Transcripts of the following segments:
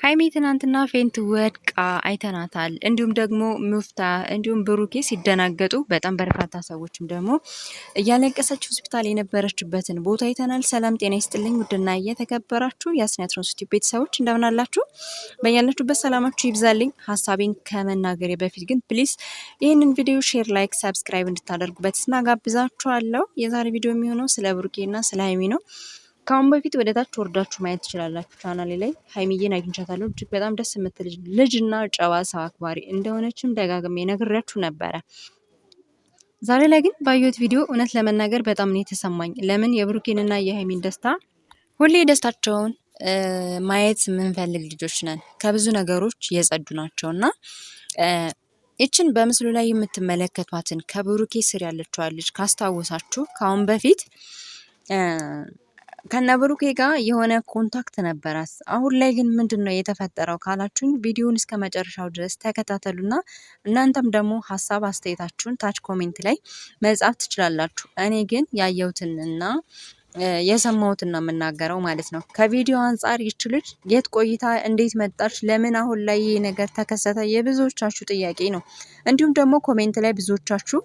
ሀይሚ ትናንትና ፌንት ወድቃ አይተናታል። እንዲሁም ደግሞ ሙፍታ እንዲሁም ብሩኬ ሲደናገጡ በጣም በርካታ ሰዎችም ደግሞ እያለቀሰች ሆስፒታል የነበረችበትን ቦታ አይተናል። ሰላም ጤና ይስጥልኝ ውድና እየተከበራችሁ የአስናትሮን ስቱዲዮ ቤተሰቦች እንደምን አላችሁ? በያላችሁበት ሰላማችሁ ይብዛልኝ። ሀሳቤን ከመናገሬ በፊት ግን ፕሊስ ይህንን ቪዲዮ ሼር፣ ላይክ፣ ሰብስክራይብ እንድታደርጉበት ስናጋብዛችኋለሁ። የዛሬ ቪዲዮ የሚሆነው ስለ ብሩኬና ስለ ሀይሚ ነው። ካሁን በፊት ወደ ታች ወርዳችሁ ማየት ትችላላችሁ። ቻናሌ ላይ ሀይሚዬን አግኝቻታለሁ። እጅግ በጣም ደስ የምትል ልጅና ጨዋ ሰው አክባሪ እንደሆነችም ደጋግሜ ነግሬያችሁ ነበረ። ዛሬ ላይ ግን ባየሁት ቪዲዮ እውነት ለመናገር በጣም ነው የተሰማኝ። ለምን የብሩኬንና የሀይሚን ደስታ ሁሌ ደስታቸውን ማየት የምንፈልግ ልጆች ነን። ከብዙ ነገሮች የጸዱ ናቸው እና ይችን በምስሉ ላይ የምትመለከቷትን ከብሩኬ ስር ያለችዋ ልጅ ካስታወሳችሁ ካሁን በፊት ከነብሩኬ ጋር የሆነ ኮንታክት ነበራት። አሁን ላይ ግን ምንድነው የተፈጠረው ካላችሁኝ ቪዲዮውን እስከ መጨረሻው ድረስ ተከታተሉና እናንተም ደግሞ ሀሳብ አስተያየታችሁን ታች ኮሜንት ላይ መጻፍ ትችላላችሁ። እኔ ግን ያየሁትንና የሰማሁትን ነው የምናገረው ማለት ነው። ከቪዲዮ አንጻር ይች ልጅ የት ቆይታ እንዴት መጣች፣ ለምን አሁን ላይ ይህ ነገር ተከሰተ የብዙዎቻችሁ ጥያቄ ነው። እንዲሁም ደግሞ ኮሜንት ላይ ብዙዎቻችሁ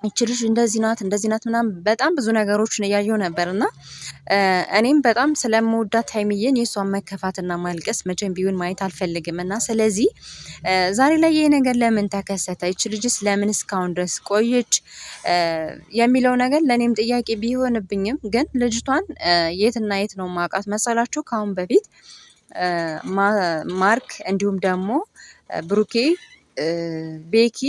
ይች ልጅ እንደዚህ ናት ምናምን በጣም ብዙ ነገሮችን እያየሁ ነበርና እኔም በጣም ስለምወዳት ሀይሚዬን የሷን መከፋትና ማልቀስ መቼም ቢሆን ማየት አልፈልግም እና ስለዚህ ዛሬ ላይ ይሄ ነገር ለምን ተከሰተ፣ ይች ልጅስ ለምን እስካሁን ድረስ ቆየች የሚለው ነገር ለኔም ጥያቄ ቢሆንብኝም ግን ልጅቷን የትና የት ነው ማውቃት መሰላችሁ? ካሁን በፊት ማርክ እንዲሁም ደግሞ ብሩኬ ቤኪ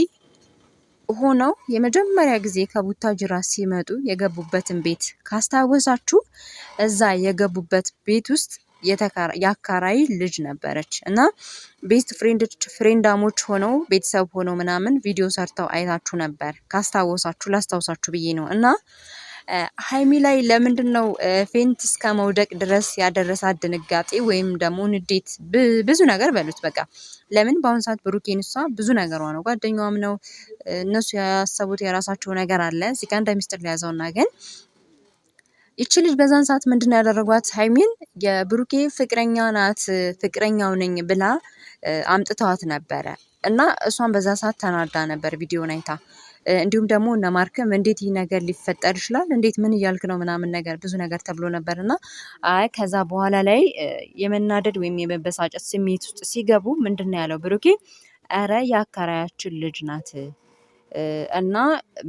ሆነው የመጀመሪያ ጊዜ ከቡታጅራ ሲመጡ የገቡበትን ቤት ካስታወሳችሁ እዛ የገቡበት ቤት ውስጥ የአካራይ ልጅ ነበረች እና ቤስት ፍሬንዳሞች ሆነው ቤተሰብ ሆነው ምናምን ቪዲዮ ሰርተው አይታችሁ ነበር። ካስታወሳችሁ ላስታውሳችሁ ብዬ ነው እና ሀይሚ ላይ ለምንድን ነው ፌንት እስከ መውደቅ ድረስ ያደረሳት ድንጋጤ ወይም ደግሞ ንዴት፣ ብዙ ነገር በሉት በቃ። ለምን በአሁኑ ሰዓት ብሩኬን እሷ ብዙ ነገሯ ነው፣ ጓደኛዋም ነው። እነሱ ያሰቡት የራሳቸው ነገር አለ እዚህ ጋር እንደ ሚስጥር ሊያዘውና ግን ይቺ ልጅ በዛን ሰዓት ምንድን ነው ያደረጓት? ሀይሚን የብሩኬ ፍቅረኛ ናት ፍቅረኛው ነኝ ብላ አምጥተዋት ነበረ እና እሷን በዛ ሰዓት ተናዳ ነበር ቪዲዮን አይታ። እንዲሁም ደግሞ እነ ማርክም እንዴት ይህ ነገር ሊፈጠር ይችላል፣ እንዴት ምን እያልክ ነው ምናምን ነገር ብዙ ነገር ተብሎ ነበር እና ከዛ በኋላ ላይ የመናደድ ወይም የመበሳጨት ስሜት ውስጥ ሲገቡ ምንድን ነው ያለው ብሩኬ? ኧረ የአካራያችን ልጅ ናት እና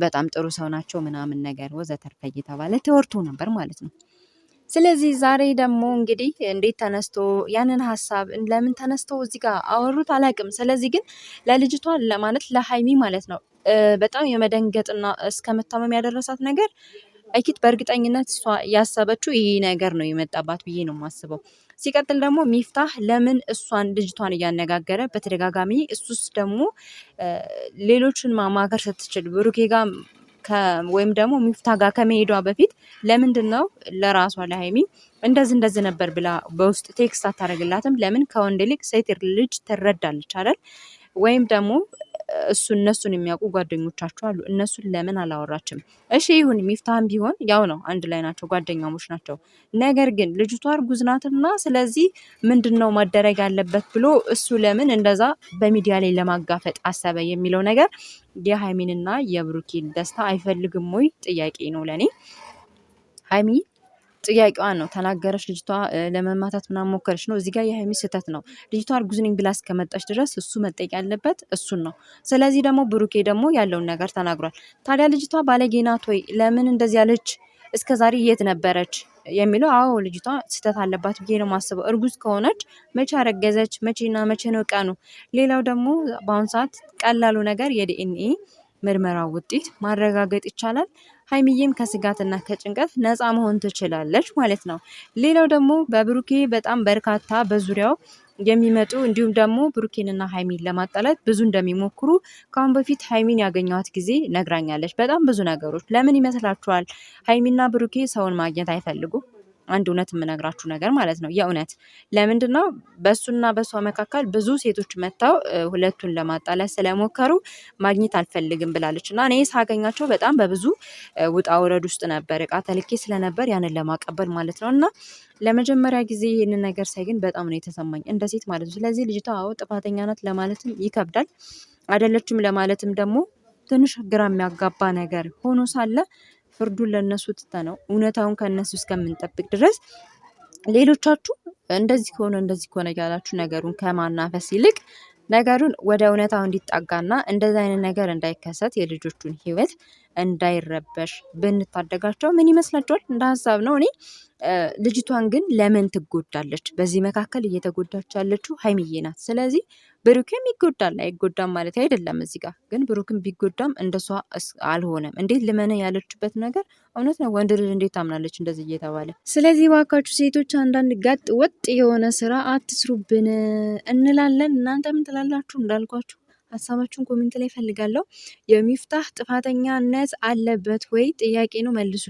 በጣም ጥሩ ሰው ናቸው ምናምን ነገር ወዘተርፈ እየተባለ ተወርቶ ነበር ማለት ነው። ስለዚህ ዛሬ ደግሞ እንግዲህ እንዴት ተነስቶ ያንን ሀሳብ ለምን ተነስተው እዚህ ጋር አወሩት አላውቅም። ስለዚህ ግን ለልጅቷ ለማለት ለሀይሚ ማለት ነው በጣም የመደንገጥና እስከ መታመም ያደረሳት ነገር አይኪት በእርግጠኝነት እሷ ያሰበችው ይሄ ነገር ነው የመጣባት ብዬ ነው የማስበው። ሲቀጥል ደግሞ ሚፍታህ ለምን እሷን ልጅቷን እያነጋገረ በተደጋጋሚ እሱስ ደግሞ ሌሎችን ማማከር ስትችል ብሩኬ ጋር ወይም ደግሞ ሚፍታህ ጋር ከመሄዷ በፊት ለምንድን ነው ለራሷ ለሀይሚ እንደዚህ ነበር ብላ በውስጥ ቴክስት አታደርግላትም? ለምን ከወንድ ይልቅ ሴት ልጅ ትረዳለች አይደል? ወይም ደግሞ እነሱን የሚያውቁ ጓደኞቻቸው አሉ፣ እነሱን ለምን አላወራችም? እሺ ይሁን ሚፍታህም ቢሆን ያው ነው፣ አንድ ላይ ናቸው፣ ጓደኛሞች ናቸው። ነገር ግን ልጅቷ እርጉዝ ናትና ስለዚህ ምንድን ነው ማደረግ ያለበት ብሎ እሱ ለምን እንደዛ በሚዲያ ላይ ለማጋፈጥ አሰበ የሚለው ነገር የሀይሚንና የብሩኬን ደስታ አይፈልግም ወይ ጥያቄ ነው ለኔ። ሀይሚ ጥያቄዋን ነው ተናገረች። ልጅቷ ለመማታት ምናምን ሞከረች ነው። እዚህ ጋር የሀይሚ ስህተት ነው። ልጅቷ እርጉዝ ነኝ ብላ እስከመጣች ድረስ እሱ መጠየቅ ያለበት እሱን ነው። ስለዚህ ደግሞ ብሩኬ ደግሞ ያለውን ነገር ተናግሯል። ታዲያ ልጅቷ ባለጌ ናት ወይ? ለምን እንደዚህ ያለች? እስከ ዛሬ የት ነበረች የሚለው አዎ ልጅቷ ስህተት አለባት ብዬ ነው የማስበው። እርጉዝ ከሆነች መቼ አረገዘች? መቼና መቼ ነው ቀኑ? ሌላው ደግሞ በአሁኑ ሰዓት ቀላሉ ነገር የዲኤንኤ ምርመራ ውጤት ማረጋገጥ ይቻላል። ሀይሚዬም ከስጋትና ከጭንቀት ነፃ መሆን ትችላለች ማለት ነው። ሌላው ደግሞ በብሩኬ በጣም በርካታ በዙሪያው የሚመጡ እንዲሁም ደግሞ ብሩኬንና ሀይሚን ለማጣላት ብዙ እንደሚሞክሩ ከአሁን በፊት ሀይሚን ያገኘኋት ጊዜ ነግራኛለች። በጣም ብዙ ነገሮች። ለምን ይመስላችኋል ሀይሚና ብሩኬ ሰውን ማግኘት አይፈልጉ? አንድ እውነት የምነግራችሁ ነገር ማለት ነው። የእውነት ለምንድን ነው በሱና በሷ መካከል ብዙ ሴቶች መጥተው ሁለቱን ለማጣላት ስለሞከሩ ማግኘት አልፈልግም ብላለች። እና እኔ ሳገኛቸው በጣም በብዙ ውጣ ውረድ ውስጥ ነበር፣ እቃ ተልኬ ስለነበር ያንን ለማቀበል ማለት ነው። እና ለመጀመሪያ ጊዜ ይህንን ነገር ሳይ ግን በጣም ነው የተሰማኝ እንደ ሴት ማለት ነው። ስለዚህ ልጅቷ አዎ ጥፋተኛ ናት ለማለትም ይከብዳል፣ አይደለችም ለማለትም ደግሞ ትንሽ ግራ የሚያጋባ ነገር ሆኖ ሳለ ፍርዱን ለነሱ ትተነው እውነታውን ከነሱ እስከምንጠብቅ ድረስ ሌሎቻችሁ እንደዚህ ከሆነ እያላችሁ ነገሩን ከማናፈስ ይልቅ ነገሩን ወደ እውነታው እንዲጣጋና እንደዚህ አይነት ነገር እንዳይከሰት የልጆቹን ሕይወት እንዳይረበሽ ብንታደጋቸው ምን ይመስላችኋል? እንደ ሀሳብ ነው። እኔ ልጅቷን ግን ለምን ትጎዳለች? በዚህ መካከል እየተጎዳች ያለችው ሀይሚዬ ናት። ስለዚህ ብሩክም ይጎዳል፣ አይጎዳም ማለት አይደለም። እዚህ ጋር ግን ብሩክም ቢጎዳም እንደሷ አልሆነም። እንዴት ልመነ ያለችበት ነገር እውነት ነው። ወንድ ልጅ እንዴት ታምናለች እንደዚህ እየተባለ? ስለዚህ ባካችሁ ሴቶች አንዳንድ ጋጥ ወጥ የሆነ ስራ አትስሩብን እንላለን። እናንተ ምን ትላላችሁ? እንዳልኳችሁ ሀሳባችሁን ኮሜንት ላይ ፈልጋለሁ። የሚፍታህ ጥፋተኛነት አለበት ወይ ጥያቄ ነው፣ መልሱ።